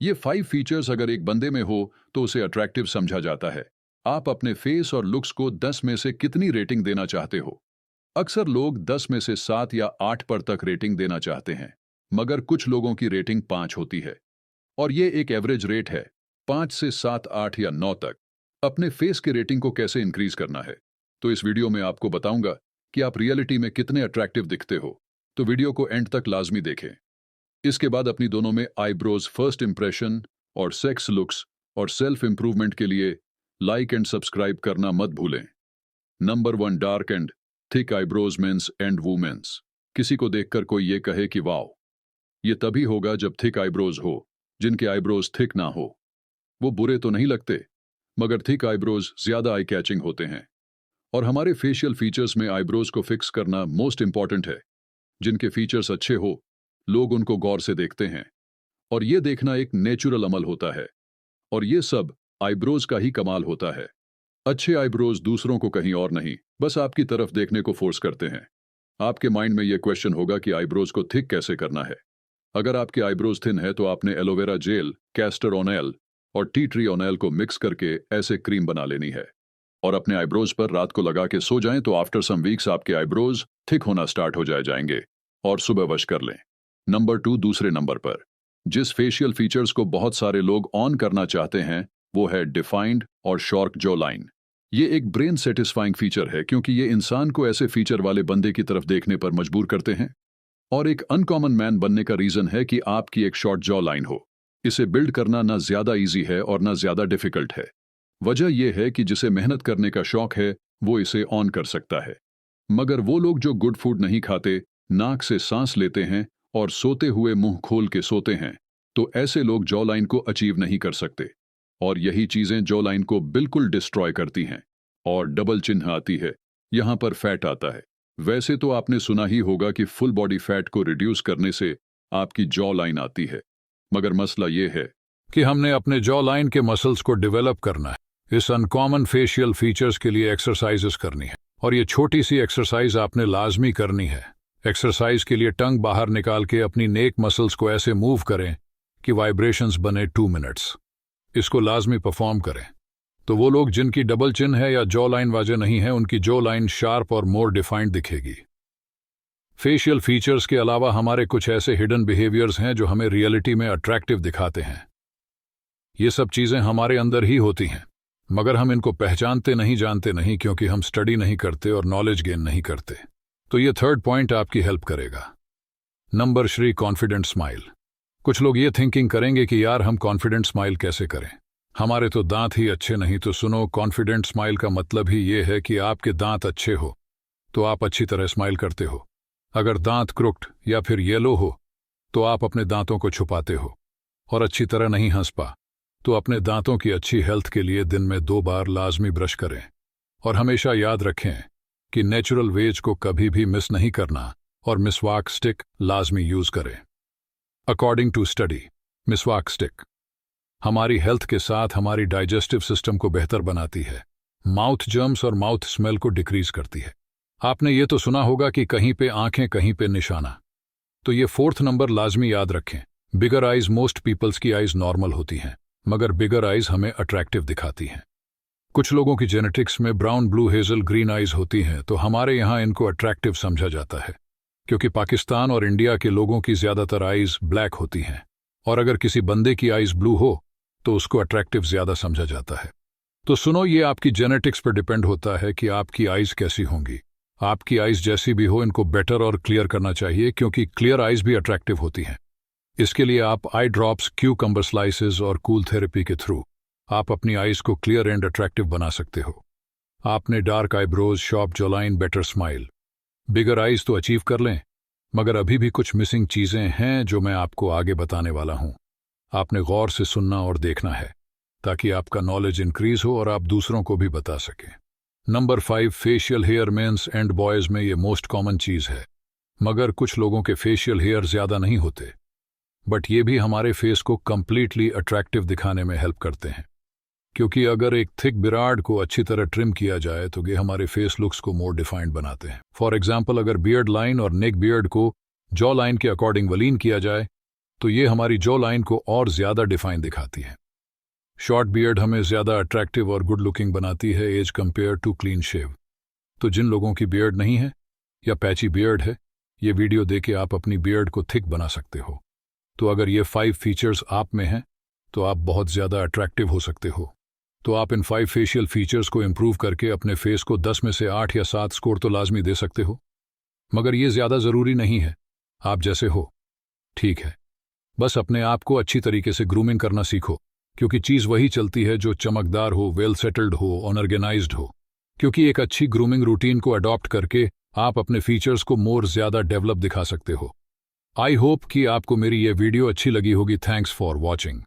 ये 5 फीचर्स अगर एक बंदे में हो तो उसे अट्रैक्टिव समझा जाता है। आप अपने फेस और लुक्स को 10 में से कितनी रेटिंग देना चाहते हो? अक्सर लोग 10 में से 7 या 8 पर तक रेटिंग देना चाहते हैं, मगर कुछ लोगों की रेटिंग 5 होती है। और ये एक एवरेज रेट है, 5 से 7, 8 या 9 तक। अपने फेस की रेटिंग को कैसे इंक्रीज करना है, तो इस वीडियो में आपको बताऊंगा कि आप रियलिटी में कितने अट्रैक्टिव दिखते हो। तो वीडियो को एंड तक लाजमी देखें। इसके बाद अपनी दोनों में आईब्रोज, फर्स्ट इंप्रेशन और सेक्स लुक्स और सेल्फ इंप्रूवमेंट के लिए लाइक एंड सब्सक्राइब करना मत भूलें। Number 1, dark and thick eyebrows, men's and women's. किसी को देखकर कोई ये कहे कि वाओ, ये तभी होगा जब थिक आईब्रोज हो। जिनके आईब्रोज थिक ना हो वो बुरे तो नहीं लगते, मगर थिक आईब्रोज ज्यादा आई कैचिंग होते हैं। और हमारे फेशियल फीचर्स में आईब्रोज को फिक्स करना मोस्ट इंपॉर्टेंट है। जिनके फीचर्स अच्छे हो लोग उनको गौर से देखते हैं, और ये देखना एक नेचुरल अमल होता है। और ये सब आईब्रोज का ही कमाल होता है। अच्छे आईब्रोज दूसरों को कहीं और नहीं, बस आपकी तरफ देखने को फोर्स करते हैं। आपके माइंड में यह क्वेश्चन होगा कि आईब्रोज को थिक कैसे करना है। अगर आपके आईब्रोज थिन है तो आपने एलोवेरा जेल, कैस्टर ऑयल और टी ट्री ऑयल को मिक्स करके ऐसे क्रीम बना लेनी है और अपने आईब्रोज पर रात को लगा के सो जाएं, तो आफ्टर सम वीक्स आपके आईब्रोज थिक होना स्टार्ट हो जाएंगे और सुबह वश कर लें। नंबर 2, दूसरे नंबर पर जिस फेशियल फीचर्स को बहुत सारे लोग ऑन करना चाहते हैं वो है डिफाइंड और शॉर्क जॉ लाइन। ये एक ब्रेन सेटिस्फाइंग फीचर है क्योंकि ये इंसान को ऐसे फीचर वाले बंदे की तरफ देखने पर मजबूर करते हैं। और एक अनकॉमन मैन बनने का रीजन है कि आपकी एक शॉर्ट जॉ लाइन हो। इसे बिल्ड करना ना ज्यादा इजी है और ना ज्यादा डिफिकल्ट है। वजह यह है कि जिसे मेहनत करने का शौक है वो इसे ऑन कर सकता है, मगर वो लोग जो गुड फूड नहीं खाते, नाक से सांस लेते हैं और सोते हुए मुंह खोल के सोते हैं, तो ऐसे लोग जॉ लाइन को अचीव नहीं कर सकते। और यही चीजें जॉ लाइन को बिल्कुल डिस्ट्रॉय करती हैं। और डबल चिन्ह आती है, यहां पर फैट आता है। वैसे तो आपने सुना ही होगा कि फुल बॉडी फैट को रिड्यूस करने से आपकी जॉ लाइन आती है, मगर मसला यह है कि हमने अपने जॉ लाइन के मसल्स को डेवलप करना है। इस अनकॉमन फेशियल फीचर्स के लिए एक्सरसाइजेस करनी है, और ये छोटी सी एक्सरसाइज आपने लाजमी करनी है। एक्सरसाइज के लिए टंग बाहर निकाल के अपनी नेक मसल्स को ऐसे मूव करें कि वाइब्रेशंस बने 2 मिनट्स। इसको लाजमी परफॉर्म करें। तो वो लोग जिनकी डबल चिन है या जॉ लाइन वाजे नहीं है, उनकी जॉ लाइन शार्प और मोर डिफाइंड दिखेगी। फेशियल फीचर्स के अलावा हमारे कुछ ऐसे हिडन बिहेवियर्स हैं जो हमें रियलिटी में अट्रैक्टिव दिखाते हैं। ये सब चीजें हमारे अंदर ही होती हैं, मगर हम इनको पहचानते नहीं, जानते नहीं, क्योंकि हम स्टडी नहीं करते और नॉलेज गेन नहीं करते। तो ये थर्ड पॉइंट आपकी हेल्प करेगा। Number 3, confident smile. कुछ लोग ये थिंकिंग करेंगे कि यार हम कॉन्फिडेंट स्माइल कैसे करें, हमारे तो दांत ही अच्छे नहीं। तो सुनो, कॉन्फिडेंट स्माइल का मतलब ही ये है कि आपके दांत अच्छे हो तो आप अच्छी तरह स्माइल करते हो। अगर दांत क्रुक्ड या फिर येलो हो तो आप अपने दांतों को छुपाते हो और अच्छी तरह नहीं हंस पा। तो अपने दांतों की अच्छी हेल्थ के लिए दिन में 2 बार लाजमी ब्रश करें। और हमेशा याद रखें कि नेचुरल वेज को कभी भी मिस नहीं करना, और मिसवाक स्टिक लाजमी यूज करें। अकॉर्डिंग टू स्टडी, मिसवाक स्टिक हमारी हेल्थ के साथ हमारी डाइजेस्टिव सिस्टम को बेहतर बनाती है, माउथ जर्म्स और माउथ स्मेल को डिक्रीज करती है। आपने ये तो सुना होगा कि कहीं पे आंखें कहीं पे निशाना। तो ये 4th नंबर लाजमी याद रखें। बिगर आइज, मोस्ट पीपल्स की आइज नॉर्मल होती हैं, मगर बिगर आइज हमें अट्रैक्टिव दिखाती हैं। कुछ लोगों की जेनेटिक्स में brown, blue, hazel, green eyes होती हैं, तो हमारे यहाँ इनको अट्रैक्टिव समझा जाता है, क्योंकि पाकिस्तान और इंडिया के लोगों की ज्यादातर आइज ब्लैक होती हैं। और अगर किसी बंदे की आइज ब्लू हो तो उसको अट्रैक्टिव ज्यादा समझा जाता है। तो सुनो, ये आपकी जेनेटिक्स पर डिपेंड होता है कि आपकी आइज कैसी होंगी। आपकी आइज जैसी भी हो, इनको बेटर और क्लियर करना चाहिए, क्योंकि क्लियर आइज भी अट्रैक्टिव होती हैं। इसके लिए आप आई ड्रॉप्स, क्यूकम्बर स्लाइसेस और कूल थेरेपी के थ्रू आप अपनी आइज को क्लियर एंड अट्रैक्टिव बना सकते हो। आपने dark eyebrows, sharp jaw line, better smile, bigger eyes तो अचीव कर लें, मगर अभी भी कुछ मिसिंग चीजें हैं जो मैं आपको आगे बताने वाला हूं। आपने गौर से सुनना और देखना है ताकि आपका नॉलेज इंक्रीज हो और आप दूसरों को भी बता सकें। Number 5, facial hair, men's and boys में ये मोस्ट कॉमन चीज है, मगर कुछ लोगों के फेशियल हेयर ज्यादा नहीं होते, बट ये भी हमारे फेस को कंप्लीटली अट्रैक्टिव दिखाने में हेल्प करते हैं। क्योंकि अगर एक थिक बिराड को अच्छी तरह ट्रिम किया जाए तो ये हमारे फेस लुक्स को मोर डिफाइंड बनाते हैं। फॉर एग्जाम्पल, अगर बियर्ड लाइन और नेक बियर्ड को जॉ लाइन के अकॉर्डिंग वलीन किया जाए तो ये हमारी जॉ लाइन को और ज्यादा डिफाइन दिखाती है। शॉर्ट बियर्ड हमें ज्यादा अट्रैक्टिव और गुड लुकिंग बनाती है as compare to clean shave. तो जिन लोगों की बियर्ड नहीं है या पैची बियर्ड है, ये वीडियो देके आप अपनी बियर्ड को थिक बना सकते हो। तो अगर ये 5 फीचर्स आप में हैं तो आप बहुत ज्यादा अट्रैक्टिव हो सकते हो। तो आप इन 5 फेशियल फीचर्स को इंप्रूव करके अपने फेस को 10 में से 8 या 7 स्कोर तो लाजमी दे सकते हो। मगर ये ज्यादा जरूरी नहीं है, आप जैसे हो ठीक है। बस अपने आप को अच्छी तरीके से ग्रूमिंग करना सीखो, क्योंकि चीज वही चलती है जो चमकदार हो, वेल सेटल्ड हो, ऑर्गेनाइज्ड हो। क्योंकि एक अच्छी ग्रूमिंग रूटीन को अडॉप्ट करके आप अपने फीचर्स को मोर ज्यादा डेवलप दिखा सकते हो। आई होप कि आपको मेरी ये वीडियो अच्छी लगी होगी। Thanks for watching.